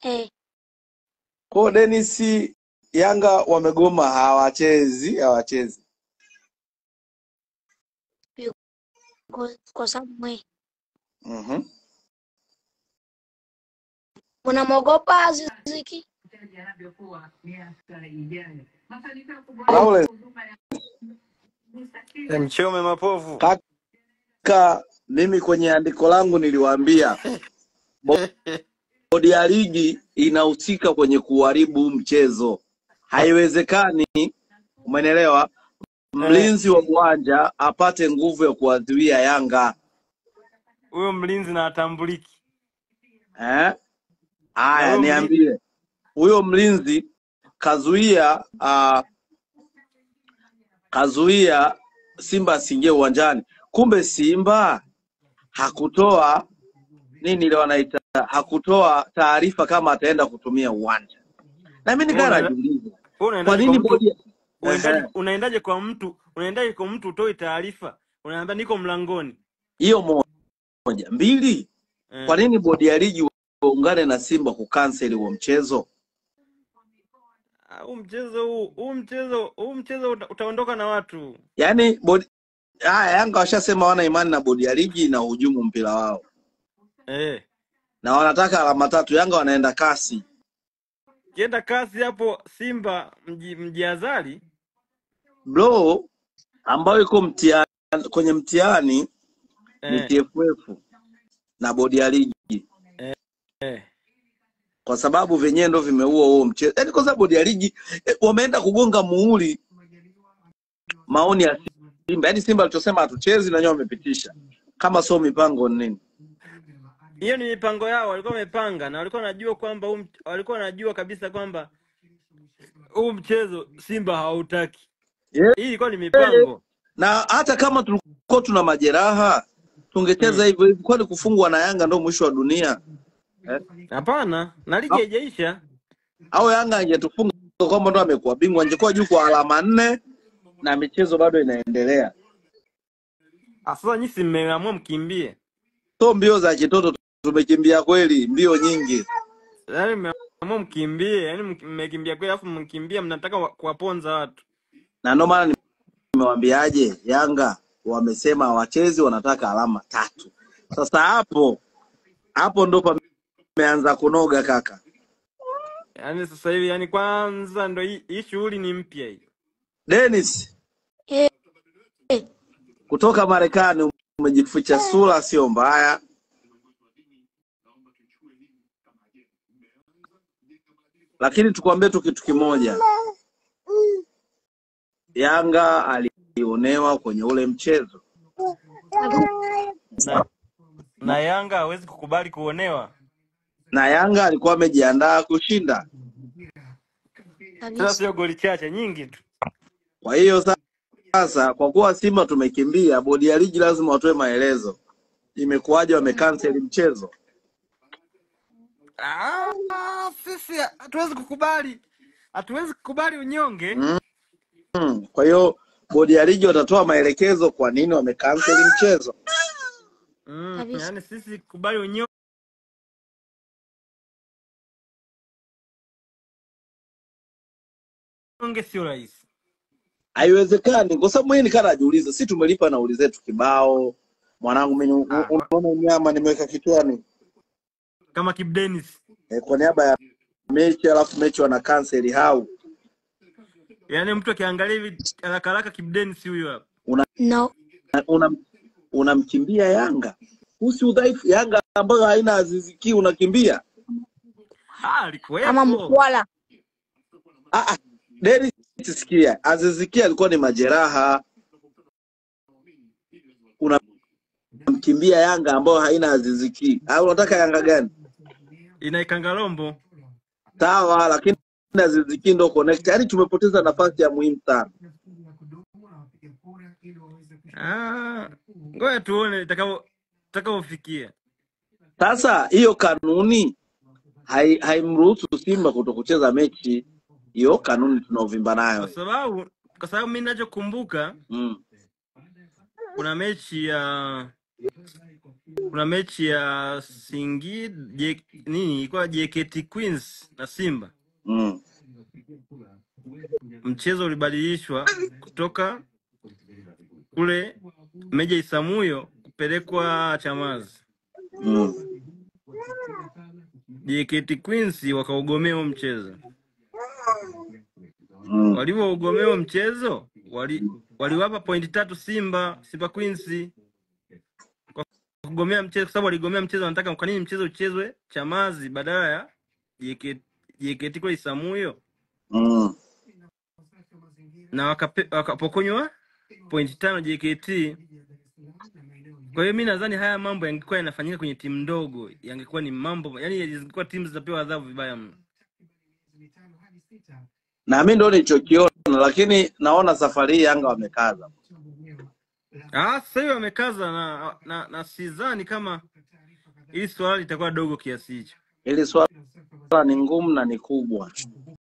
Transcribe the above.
Eh, Kwa Dennis, Yanga wamegoma, hawachezi. kwa sababu mwe Mhm. unamwogopa Aziziki. Lawrence, Mchome mapovu. kaka, mimi kwenye andiko langu niliwaambia bodi ya ligi inahusika kwenye kuharibu mchezo. Haiwezekani, umeelewa, mlinzi wa uwanja apate nguvu ya kuadhiria Yanga. Huyo mlinzi na atambuliki. Haya, niambie, huyo mlinzi kazuia Simba asiingie uwanjani. Kumbe Simba hakutoa nini ile wanaita, hakutoa taarifa kama ataenda kutumia uwanja. Na mimi nikaa najiuliza, kwa nini bodi unaendaje kwa mtu utoe taarifa? Unaambia niko mlangoni. Hiyo moja. Mbili, kwa nini bodi ya ligi waungane na Simba kucancel huo mchezo? Huu mchezo utaondoka na watu. Yaani bodi Yanga washasema wana imani na bodi ya ligi na hujumu mpira wao. Na wanataka alama 3. Yanga wanaenda kasi. Kienda kasi hapo Simba mjiazali. Bro, ambayo iko kwenye mtihani ni TFF na bodi ya ligi. Kwa sababu venyewe ndo vimeua huo mchezo. Yaani kwa sababu bodi ya ligi wameenda kugonga muhuri maoni ya Simba. Yaani Simba alichosema hatuchezi na wenyewe wamepitisha. Kama sio mipango nini? Hiyo ni mipango yao, walikuwa wamepanga na walikuwa wanajua kwamba walikuwa wanajua kabisa kwamba huu mchezo Simba hautaki. Hii ilikuwa ni mipango. Na hata kama tulikuwa tuna majeraha tungecheza hivyo hivyo, kwani kufungwa na Yanga ndio mwisho wa dunia? Hapana, na ligi haijaisha. Au Yanga angetufunga kwamba ndo amekuwa bingwa, angekuwa juu kwa alama 4 na michezo bado inaendelea. Sasa nyinyi si mmeamua mkimbie. So mbio za kitoto tumekimbia kweli, mbio nyingi. Yaani mmeamua mkimbie, yaani mmekimbia kweli afu mkimbia mnataka kuwaponza watu. Na ndio maana nimewaambiaje, Yanga wamesema hawachezi, wanataka alama 3. Sasa hapo ndo pameanza kunoga kaka. Yaani sasa hivi, yaani kwanza ndo hii shughuli ni mpya hii. Dennis, kutoka Marekani umejificha sura, sio mbaya. Lakini tukwambie tu kitu kimoja. Yanga alionewa kwenye ule mchezo. Na Yanga hawezi kukubali kuonewa. Na Yanga alikuwa amejiandaa kushinda. Sasa sio goli chache, nyingi tu. Kwa hiyo sasa kwa kuwa Simba tumekimbia, bodi ya ligi lazima watoe maelezo. Imekuwaje wamecancel mchezo? Sisi hatuwezi kukubali. Hatuwezi kukubali unyonge. Kwa hiyo bodi ya ligi watatoa maelekezo kwa nini wamecancel mchezo. Yaani sisi kubali unyonge sio rahisi. Haiwezekani kwa sababu mimi nikaa najiuliza, sisi tumelipa nauli zetu kibao. Mwanangu mimi unaona nyama nimeweka kichwani kama Kip Dennis. Kwa niaba ya mechi, alafu mechi wana cancel hao. Yaani mtu akiangalia hivi haraka Kip Dennis huyu hapa. Unamkimbia Yanga. Usi udhaifu Yanga ambayo haina Aziziki unakimbia. Alikuwa kama mkwala. Dennis, sikia, Aziziki alikuwa ni majeraha. Unamkimbia Yanga ambayo haina Aziziki. Au unataka Yanga gani? Ina Ikangalombo. Sawa, lakini Aziziki ndo connect. Yaani tumepoteza nafasi ya muhimu sana. Ngoja tuone itakapofikia. Sasa hiyo kanuni haimruhusu Simba kutokucheza mechi. Hiyo kanuni tunaovimba nayo. Kwa sababu mimi ninachokumbuka kuna mechi ya kuna mechi ya nini ilikuwa JKT Queens na Simba. Mchezo ulibadilishwa kutoka kule Meja Isamuyo kupelekwa Chamazi. JKT Queens wakaugomea huo mchezo. Walivyougomea mchezo, waliwapa pointi 3 Simba Queens. Kwa kugomea mchezo, kwa sababu waligomea mchezo, wanataka kwa nini mchezo uchezwe Chamazi badala ya JKT kwa Isamuyo. Na wakapokonywa pointi 5 JKT. Kwa hiyo mimi nadhani haya mambo yangekuwa yanafanyika kwenye timu ndogo, yangekuwa ni mambo, yani yangekuwa timu zitapewa adhabu vibaya mno. Na mimi ndio nilichokiona, lakini naona safari hii Yanga wamekaza. Sasa hiyo wamekaza na sidhani kama hili swali litakuwa dogo kiasi hicho. Hili swala ni ngumu na ni kubwa.